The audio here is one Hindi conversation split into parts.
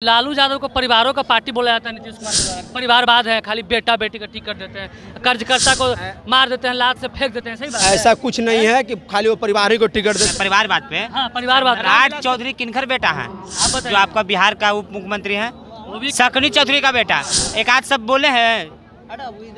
लालू यादव को परिवारों का पार्टी बोला जाता है। नीतीश कुमार के द्वारा परिवारवाद है, खाली बेटा बेटी का टिकट देते हैं, कर्जकर्ता को मार देते हैं, लात से फेंक देते हैं। सही बात है? ऐसा कुछ नहीं है कि खाली वो परिवार ही को टिकट देते हैं। परिवारवाद पे हाँ, परिवारवाद। राज चौधरी किनकर बेटा है? जो आपका बिहार का उप मुख्यमंत्री है, सकनी चौधरी का बेटा। एक आध सब बोले हैं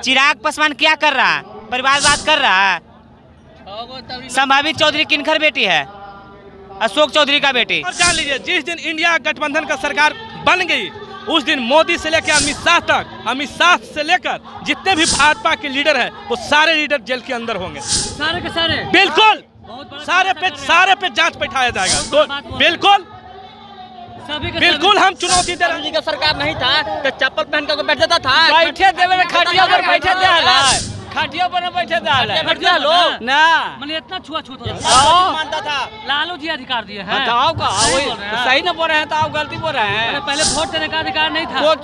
चिराग पासवान क्या कर रहा है? परिवारवाद कर रहा है। संभावित चौधरी किनकर बेटी है? अशोक चौधरी का बेटी। और जान लीजिए, जिस दिन इंडिया गठबंधन का सरकार बन गई उस दिन मोदी से लेकर अमित शाह तक, अमित शाह से लेकर जितने भी भाजपा के लीडर हैं वो सारे लीडर जेल के अंदर होंगे। सारे के सारे? बिल्कुल, सारे पे जांच बैठाया जाएगा। तो बिल्कुल हम चुनौती दे रहे हैं। का सरकार नहीं था तो चप्पल पहन कर बैठ जाता था। बैठे देवे खटिया पर बैठे दे, खटिया पर बैठे दे लोग ना, मतलब इतना छुआछूत मानता था। लालू जी अधिकार दिए हैं। सही न बोल रहे हैं तो आप गलती बोल रहे हैं। पहले वोट देने का अधिकार नहीं था।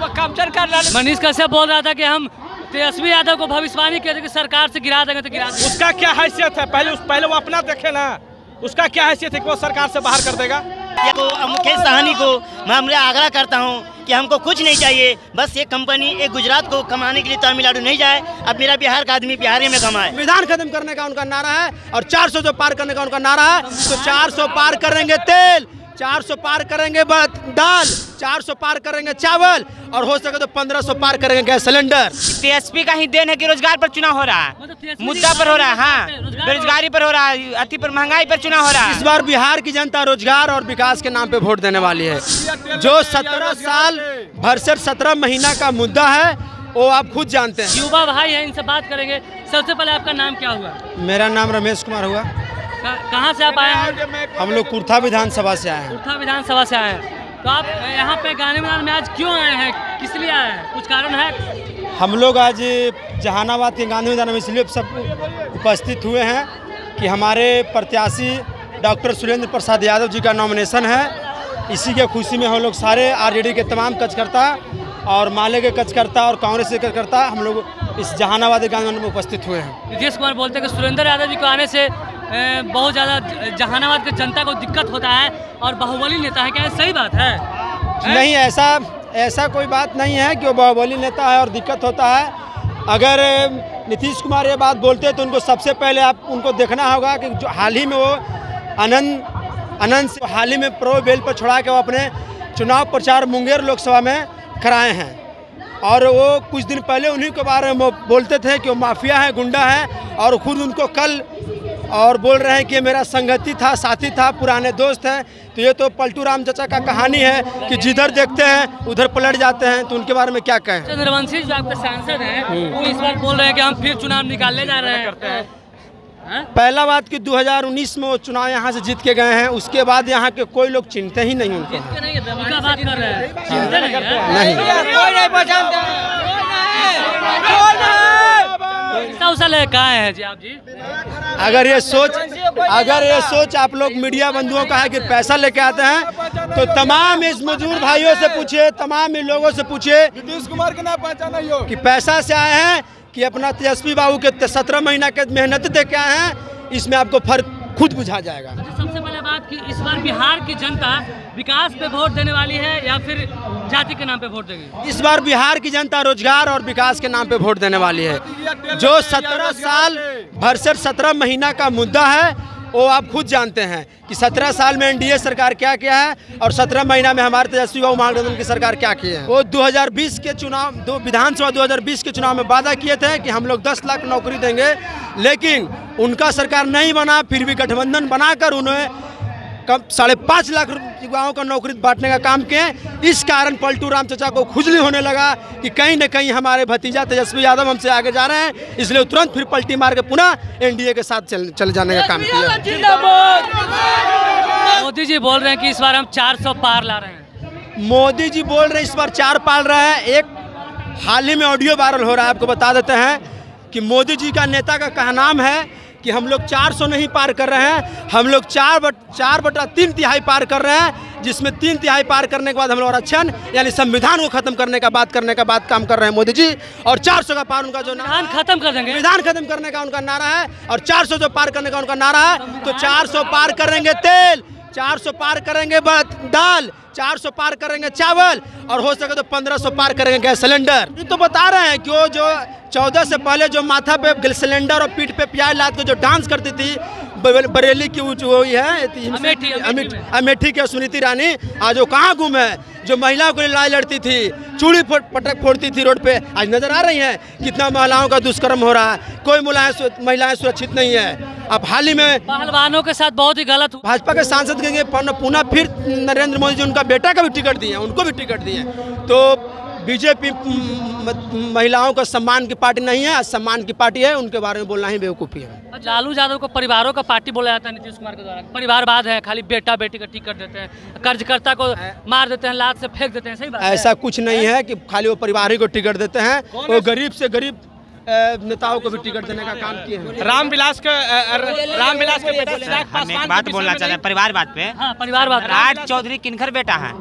कैप्चर कर रहा। मनीष कश्यप बोल रहा था कि हम तेजस्वी यादव को भविष्यवाणी किया कि सरकार से गिरा देंगे तो गिरा देंगे। उसका क्या हैसियत है? पहले वो अपना देखे ना, उसका क्या हैसियत है कि वो सरकार से बाहर कर देगा? मुकेश साहनी को मैं आग्रह करता हूं कि हमको कुछ नहीं चाहिए, बस ये कंपनी एक गुजरात को कमाने के लिए तमिलनाडु नहीं जाए, अब मेरा बिहार का आदमी बिहार में कमाए। संविधान खत्म करने का उनका नारा है और 400 जो पार करने का उनका नारा है। तो 400 पार करेंगे तेल, 400 पार करेंगे दाल, 400 पार करेंगे चावल और हो सके तो 1500 पार करेंगे गैस सिलेंडर। टीएसपी का ही देन है कि रोजगार पर चुनाव हो रहा है, मुद्दा पर हो रहा है। हाँ, बेरोजगारी पर हो रहा है, अति पर महंगाई पर चुनाव हो रहा है। इस बार बिहार की जनता रोजगार और विकास के नाम पे वोट देने वाली है। जो 17 साल भर से 17 महीना का मुद्दा है वो आप खुद जानते हैं। युवा भाई है, इनसे बात करेंगे। सबसे पहले आपका नाम क्या हुआ? मेरा नाम रमेश कुमार हुआ। कहाँ से आप आए हैं? हम लोग कुर्था विधानसभा से आए हैं। कुर्था विधानसभा से आए हैं। तो आप यहाँ पे गाने मैदान में आज क्यों आए हैं, किस लिए आए हैं, कुछ कारण है? हम लोग आज जहानाबाद के गांधी मैदान में इसलिए सब उपस्थित हुए हैं कि हमारे प्रत्याशी डॉक्टर सुरेंद्र प्रसाद यादव जी का नॉमिनेशन है। इसी के खुशी में हम लोग सारे आरजेडी के तमाम कार्यकर्ता और माले के कार्यकर्ता और कांग्रेस के कार्यकर्ता हम लोग इस जहानाबाद के गांधी मैदान में उपस्थित हुए हैं। नीतीश कुमार बोलते हैं कि सुरेंद्र यादव जी को आने से बहुत ज़्यादा जहानाबाद की जनता को दिक्कत होता है और बाहुबली नेता है। क्या सही बात है? नहीं, ऐसा कोई बात नहीं है कि वो बाहुबली नेता है और दिक्कत होता है। अगर नीतीश कुमार ये बात बोलते हैं तो उनको सबसे पहले आप उनको देखना होगा कि जो हाल ही में वो अनंत से हाल ही में प्रो बेल पर छोड़ा के वो अपने चुनाव प्रचार मुंगेर लोकसभा में कराए हैं और वो कुछ दिन पहले उन्हीं के बारे में बोलते थे कि वो माफिया है, गुंडा है और खुद उनको कल और बोल रहे हैं कि मेरा संगति था, साथी था, पुराने दोस्त हैं। तो ये तो पलटू राम चाचा का कहानी है कि जिधर देखते हैं उधर पलट जाते हैं। तो उनके बारे में क्या कहें? चंद्रवंशी जो आपके सांसद हैं वो इस बार बोल रहे हैं कि हम फिर चुनाव निकालने जा रहे हैं। पहला बात कि 2019 में वो चुनाव यहाँ से जीत के गए हैं, उसके बाद यहाँ के कोई लोग चिंते ही नहीं उनको। बात कर रहे हैं, कहाँ है जी आप जी? अगर ये सोच आप लोग मीडिया बंधुओं का है कि पैसा लेके आते हैं तो तमाम इस मजदूर भाइयों से पूछिए, तमाम इन लोगों से पूछिए नीतीश कुमार के नाम पहचाना ही हो कि पैसा से आए हैं कि अपना तेजस्वी बाबू के 17 महीना के मेहनत दे के आए हैं। इसमें आपको फर्क खुद बुझा जाएगा। सबसे पहले बात कि इस बार बिहार की जनता विकास पे वोट देने वाली है या फिर जाति के नाम पे वोट देगी? इस बार बिहार की जनता रोजगार और विकास के नाम पे वोट देने वाली है। जो 17 साल भर से 17 महीना का मुद्दा है वो आप खुद जानते हैं कि 17 साल में एनडीए सरकार क्या किया है और 17 महीना में हमारे तेजस्वी बाबू मार्गदर्शन की सरकार क्या की है। वो 2020 के चुनाव विधानसभा 2020 के चुनाव में वादा किए थे कि हम लोग 10 लाख नौकरी देंगे, लेकिन उनका सरकार नहीं बना। फिर भी गठबंधन बनाकर उन्होंने 5.5 लाख युवाओं का नौकरी बांटने का काम किए। इस कारण पलटू राम चाचा को खुजली होने लगा कि कहीं न कहीं हमारे भतीजा तेजस्वी यादव हमसे आगे जा रहे हैं, इसलिए तुरंत फिर पलटी मार के पुनः एनडीए के साथ चले जाने का काम किया। मोदी जी बोल रहे हैं कि इस बार हम 400 पार ला रहे हैं। मोदी जी बोल रहे हैं इस बार 4 पार रहे हैं। एक हाल ही में ऑडियो वायरल हो रहा है, आपको बता देते हैं कि मोदी जी का नेता का कहनाम है कि हम लोग 400 नहीं पार कर रहे हैं, हम लोग 4/3 तिहाई पार कर रहे हैं, जिसमें 3 तिहाई पार करने के बाद हम लोग आरक्षण यानी संविधान को खत्म करने का बात काम कर रहे हैं मोदी जी। और 400 का पार उनका जो संविधान खत्म कर देंगे, संविधान खत्म करने का उनका नारा है और 400 जो पार करने का उनका नारा है। तो 400 पार करेंगे तेल, 400 पार करेंगे दाल, 400 पार करेंगे चावल, और हो सके तो 1500 पार करेंगे गैस सिलेंडर। ये तो बता रहे हैं कि वो जो 14 से पहले जो माथा पे गैस सिलेंडर और पीठ पे प्याज लाद के जो डांस करती थी बरेली की जो है अमेठी के सुनीति रानी, आज वो कहाँ गुम है? जो महिलाओं के लिए लड़ाई लड़ती थी, चूड़ी पटक फोड़ती थी रोड पे, आज नजर आ रही हैं कितना महिलाओं का दुष्कर्म हो रहा है। कोई महिलाएं सुरक्षित नहीं है। अब हाल ही में पहलवानों के साथ बहुत ही गलत हुआ। भाजपा के सांसद के पुनः फिर नरेंद्र मोदी जी उनका बेटा का भी टिकट दिए, उनको भी टिकट दिए। तो बीजेपी महिलाओं का सम्मान की पार्टी नहीं है, सम्मान की पार्टी है। उनके बारे में बोलना ही बेवकूफ़ी है। लालू यादव को परिवारों का पार्टी बोला जाता है नीतीश कुमार के द्वारा। परिवारवाद है, खाली बेटा बेटी का टिकट देते हैं, कर्जकर्ता को मार देते हैं, लात से फेंक देते हैं। सही बात है? ऐसा कुछ नहीं है कि खाली वो परिवार ही को टिकट देते हैं, वो गरीब से गरीब नेताओं को भी टिकट देने का काम किए हैं। रामविलास के बेटा हम एक बात बोलना चाहते हैं परिवारवाद पे। हाँ, परिवारवाद। राज चौधरी किनकर बेटा है?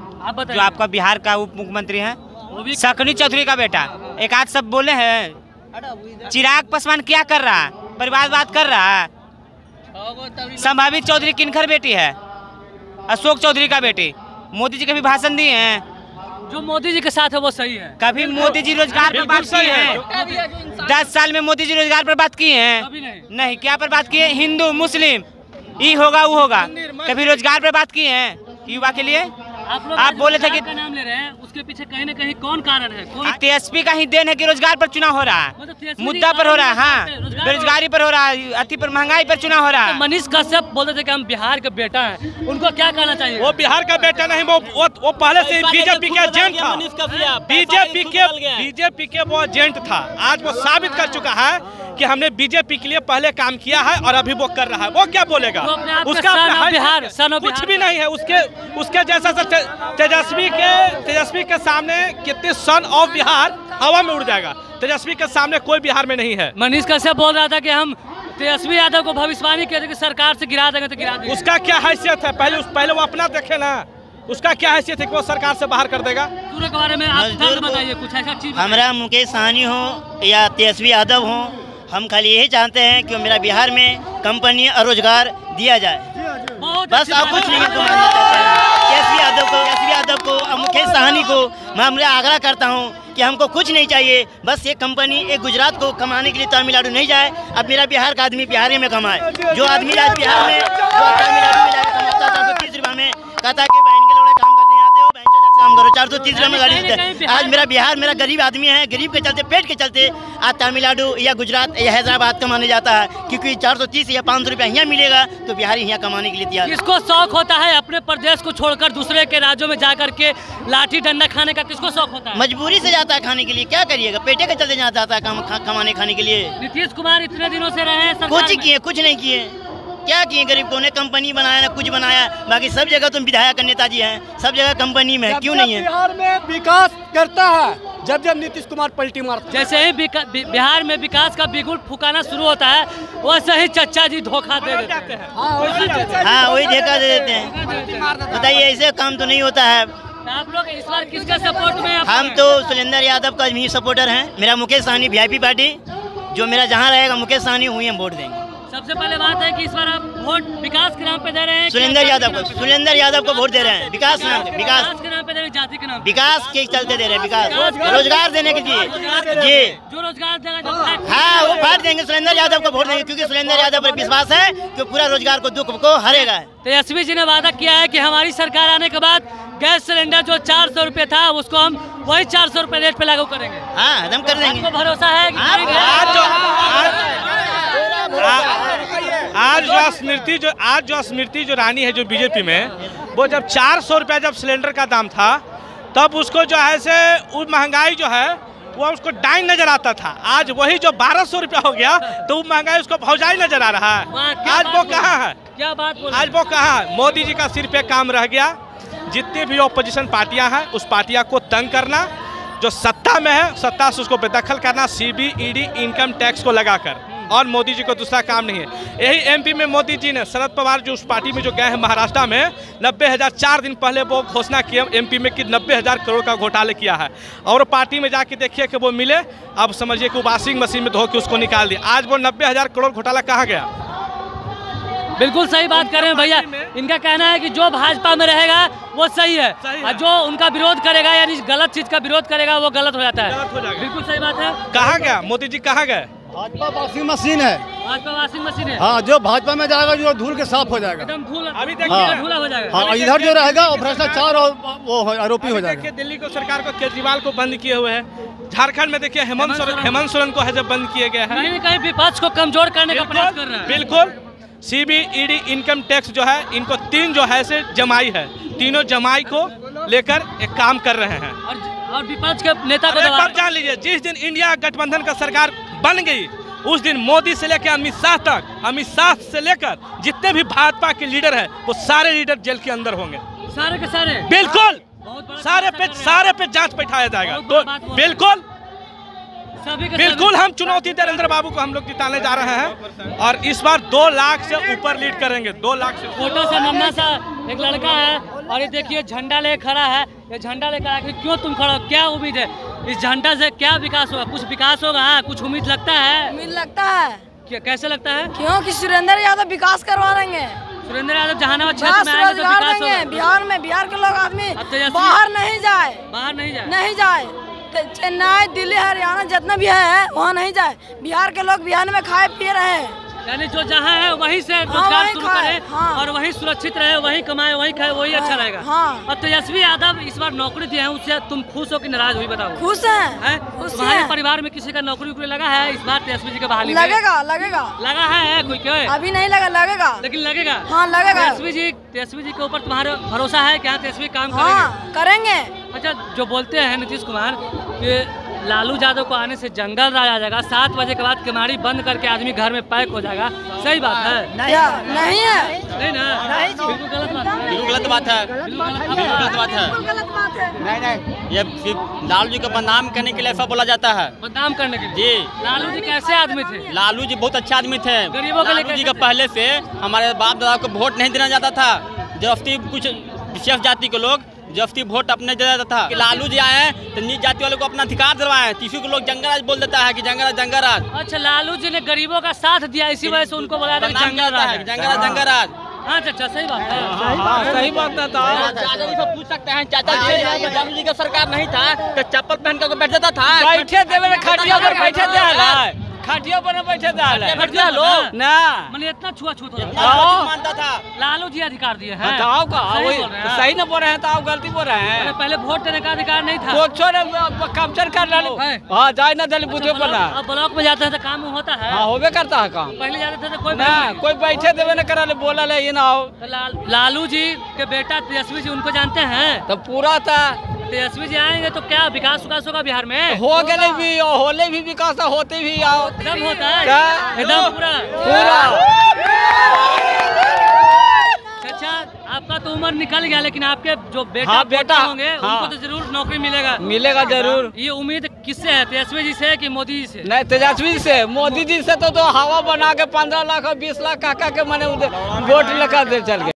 जो आपका बिहार का उप मुख्यमंत्री है, सकनी चौधरी का बेटा। एक आध सब बोले हैं चिराग पासवान क्या कर रहा है? परिवारवाद कर रहा है। संभावित चौधरी किनकर बेटी है? अशोक चौधरी का बेटी। मोदी जी कभी भाषण दिए हैं? जो मोदी जी के साथ है वो सही है। कभी मोदी जी रोजगार पर बात किए हैं? 10 साल में मोदी जी रोजगार पर बात किए हैं? नहीं। क्या पर बात किए? हिंदू मुस्लिम ये होगा वो होगा। कभी रोजगार पर बात किए हैं युवा के लिए? आप बोले थे कि नाम ले रहे हैं, उसके पीछे कहीं ना कहीं कौन कारण है? TSP का ही देन है कि रोजगार पर चुनाव हो रहा है, मुद्दा पर हो रहा है। हाँ, बेरोजगारी पर हो रहा है, अति पर महंगाई पर चुनाव हो रहा है। मनीष कश्यप बोलते थे कि हम बिहार के बेटा हैं, उनको क्या कहना चाहिए? वो बिहार का बेटा नहीं, वो पहले से बीजेपी का एजेंट था। बीजेपी के वो एजेंट था। आज वो साबित कर चुका है कि हमने बीजेपी के लिए पहले काम किया है और अभी वो कर रहा है। वो क्या बोलेगा? उसका कुछ भी नहीं है। उसके जैसा तेजस्वी के सामने कितने सन ऑफ बिहार हवा में उड़ जाएगा। तेजस्वी के सामने कोई बिहार में नहीं है। मनीष कश्यप बोल रहा था कि हम तेजस्वी यादव को भविष्यवाणी किया था कि सरकार से गिरा देंगे, तो गिरा देंगे। उसका क्या हैसियत है? पहले वो अपना देखे ना। उसका क्या हैसियत है कि वो सरकार से बाहर कर देगा? पूरे के बारे में आप बताइए कुछ ऐसा चीज। हमारा मुकेश सहनी हो या तेजस्वी यादव हो, हम खाली यही चाहते हैं कि मेरा बिहार में कंपनी और रोजगार दिया जाए, बस। आप कुछ नहीं तो मानना चाहते हैं। तेजस्वी यादव को और मुकेश सहनी को मैं आग्रह करता हूं कि हमको कुछ नहीं चाहिए, बस ये कंपनी एक गुजरात को कमाने के लिए तमिलनाडु नहीं जाए। अब मेरा बिहार का आदमी बिहार ही में कमाए। जो आदमी आज बिहार में तमिलनाडु में जाकर कमाता 430 रुपये में, कहता कि बहन के लोग काम करते हैं, आते हो काम करो, 430 रुपये में गाड़ी देते हैं। आज मेरा बिहार मेरा गरीब आदमी है, गरीब के चलते पेट के चलते आज तमिलनाडु या गुजरात या हैदराबाद कमाने जाता है, क्योंकि 430 या 500 रुपया यहाँ मिलेगा तो बिहारी यहाँ कमाने के लिए तैयार। किसको शौक होता है अपने प्रदेश को छोड़कर दूसरे के राज्यों में जाकर के लाठी डंडा खाने का? किसको शौक होता है? मजबूरी से जाता है खाने के लिए, क्या करिएगा, पेटे के चलते जाता है कमाने खाने के लिए। नीतीश कुमार इतने दिनों से रहे हैं, कुछ किए? कुछ नहीं किए। क्या किए? गरीब को ने कंपनी बनाया ना कुछ बनाया, बाकी सब जगह तुम विधायक नेताजी हैं, सब जगह कंपनी में, क्यों नहीं है? बिहार में विकास करता है जब नीतीश कुमार पलटी मारता है। जैसे ही बिहार में विकास का बिगुल फुकाना शुरू होता है, वैसे ही चच्चा जी धोखा दे देते हैं। हाँ, वही धोखा दे देते हैं। बताइए, ऐसे काम तो नहीं होता है। आप लोग इस बार किसका सपोर्ट में? हम तो सुरेंद्र यादव का भी सपोर्टर हैं। मेरा मुकेश सहनी VIP पार्टी, जो मेरा जहाँ रहेगा मुकेश सहनी वहीं हम वोट देंगे। सबसे पहले बात है कि इस बार आप वोट विकास के नाम पे दे रहे हैं। सुरेंद्र यादव को वोट दे रहे हैं। विकास के नाम पे, विकास के नाम पे दे रहे हैं, जाति के नाम पे, विकास के चलते दे रहे हैं। विकास रोजगार देने के लिए जी, जो रोजगार देगा, हाँ वो वोट देंगे, सुरेंद्र यादव को वोट देंगे, क्योंकि सुरेंद्र यादव पर विश्वास है कि पूरा रोजगार को दुख को हरेगा। तेजस्वी जी ने वादा किया है कि हमारी सरकार आने के बाद गैस सिलेंडर जो 400 रुपये था उसको हम वही 400 रुपये रेट पे लागू करेंगे। हाँ, हम कर देंगे। आपको भरोसा है कि आज जो स्मृति जो रानी है जो बीजेपी में, वो जब 400 रुपया जब सिलेंडर का दाम था, तब उसको जो है से महंगाई जो है वो उसको डाइन नजर आता था। आज वही जो 1200 रुपया हो गया तो वो महंगाई उसको भौजाई नजर आ रहा है। आज वो कहाँ है? क्या बात? आज वो कहाँ है? मोदी जी का सिर पे काम रह गया। जितनी भी ऑपोजिशन पार्टियां हैं, उस पार्टियां को तंग करना, जो सत्ता में है सत्ता से उसको बेदखल करना, CBED इनकम टैक्स को लगाकर, और मोदी जी को दूसरा काम नहीं है। यही MP में मोदी जी ने, शरद पवार जो उस पार्टी में जो गए हैं महाराष्ट्र में, 90,000 4 दिन पहले वो घोषणा किए MP में कि 90,000 करोड़ का घोटाले किया है, और पार्टी में जाके देखिए कि वो मिले, अब समझिए कि वॉशिंग मशीन में धो के उसको निकाल दिया। आज वो 90,000 करोड़ घोटाला कहाँ गया? बिल्कुल सही बात कर रहे हैं भैया। इनका कहना है कि जो भाजपा में रहेगा वो सही है और जो उनका विरोध करेगा यानी गलत चीज का विरोध करेगा वो गलत हो जाता है। बिल्कुल सही बात है। कहाँ गया मोदी जी, कहाँ गए? भाजपा वॉशिंग मशीन है। भाजपा वॉशिंग मशीन है। हाँ, जो भाजपा में जाएगा जो धूल के साफ हो जाएगा, एकदम धूल, अभी देखिए धूला हो जाएगा। हाँ, इधर जो रहेगा वो भ्रष्टाचार और वो आरोपी हो जाएगा। देखिए दिल्ली को सरकार को केजरीवाल को बंद किए हुए हैं। झारखंड में देखिए हेमंत सोरेन को है बंद किए गए हैं। कहीं न कहीं विपक्ष को कमजोर करने का प्रयास कर रहा है। बिल्कुल। CBED इनकम टैक्स जो है इनको 3 जो है से जमाई है, तीनों जमाई को लेकर एक काम कर रहे हैं और विपक्ष के नेता को एक बार जान लीजिए, जिस दिन इंडिया गठबंधन का सरकार बन गई उस दिन मोदी से लेकर अमित शाह तक, अमित शाह से लेकर जितने भी भाजपा के लीडर हैं वो सारे लीडर जेल के अंदर होंगे, सारे के सारे। बिल्कुल सारे पे जांच बैठाया जाएगा। तो बिल्कुल बिल्कुल हम चुनौती नरेंद्र बाबू को हम लोग जिताने जा रहे हैं और इस बार 2 लाख से ऊपर लीड करेंगे। 2 लाख से। छोटा सा नन्हा सा एक लड़का है और ये देखिए झंडा ले खड़ा है। ये झंडा लेकर आखिर क्यों तुम खड़ा हो, क्या उम्मीद है इस झंडा से, क्या विकास होगा? कुछ विकास होगा? कुछ उम्मीद लगता है? उम्मीद लगता है। क्या, कैसे लगता है? क्योंकि सुरेंद्र यादव विकास करवा देंगे। सुरेंद्र यादव जहानाबाद क्षेत्र में आएंगे तो विकास होगा। बिहार के लोग आदमी बाहर नहीं जाए, चेन्नई, दिल्ली, हरियाणा जितना भी है वहाँ नहीं जाए। बिहार के लोग बिहार में खाए पिए रहे हैं, यानी जो जहाँ है वहीं से रोजगार शुरू करे और वहीं सुरक्षित रहे, वहीं कमाए, वहीं खाए, वही अच्छा रहेगा। और तेजस्वी यादव इस बार नौकरी दिए हैं, उससे तुम खुश हो कि नाराज हुई बताओ? खुश हैं। तुम्हारे परिवार में किसी का नौकरी लगा है इस बार तेजस्वी जी के बहाली? लगेगा लगा है कोई? क्यों अभी नहीं लगा, लगेगा लेकिन लगेगा। हाँ लगेगा। तेजस्वी जी के ऊपर तुम्हारा भरोसा है क्या? तेजस्वी काम करेंगे। अच्छा, जो बोलते हैं नीतीश कुमार कि लालू यादव को आने से जंगल राज आ जाएगा, 7 बजे के बाद किमाड़ी बंद करके आदमी घर में पैक हो जाएगा, सही बात है? नहीं है। नहीं ना, बिल्कुल गलत बात है। बिल्कुल गलत बात है। नहीं, ये सिर्फ लालू जी को बदनाम करने के लिए ऐसा बोला जाता है। बदनाम करने के लिए? जी। लालू जी कैसे आदमी थे? लालू जी बहुत अच्छे आदमी थे। गरीबों के लिए लालू जी का पहले से हमारे बाप दादा को वोट नहीं देना जाता था। जबरदस्ती कुछ विशेष जाति के लोग जबरदस्ती वोट अपने दे देता था। कि लालू जी आए तो नीच जाति वालों को अपना अधिकार दिलवाए। किसी को लोग जंगलराज बोल देता है कि जंगलराज। अच्छा, लालू जी ने गरीबों का साथ दिया, इसी वजह से उनको बोला जंगलराज। हाँ चाचा, सही बात है। सही बात ना था। चाचा जी से पूछ सकते हैं, चाचा जी लालू जी का सरकार नहीं था तो चप्पल पहन कर बैठ जाता था। बैठे देवे खटिया पर बैठे दे, खटिया पर बैठे दे लोग ना, मतलब इतना छुआछूत हो जाता मानता था। लालू जी अधिकार दिए हैं। सही न बोल रहे हैं तो आप गलती बोल रहे हैं। पहले वोट देने का अधिकार नहीं था। कैप्चर कर हाँ जाए ना दल बुद्धि बना। अब ब्लॉक में जाते हैं तो काम होता है। हाँ होबे करता है काम। पहले जाते थे तो कोई बैठे देवे न करा बोला ले ये ना हो। लालू जी के बेटा तेजस्वी जी उनको जानते हैं? तो पूरा था। तेजस्वी जी आएंगे तो क्या विकास होगा बिहार में? हो गए भी, होले भी विकास, होते भी आओ एकदम होता है, एकदम पूरा। अच्छा, आपका तो उम्र निकल गया लेकिन आपके जो बेटा होंगे उनको तो जरूर नौकरी मिलेगा जरूर। ये उम्मीद किससे है, तेजस्वी जी से कि मोदी जी से? नहीं, तेजस्वी से। मोदी जी से तो हवा बना के 15 लाख और 20 लाख काका के मैंने वोट लेकर चल गए।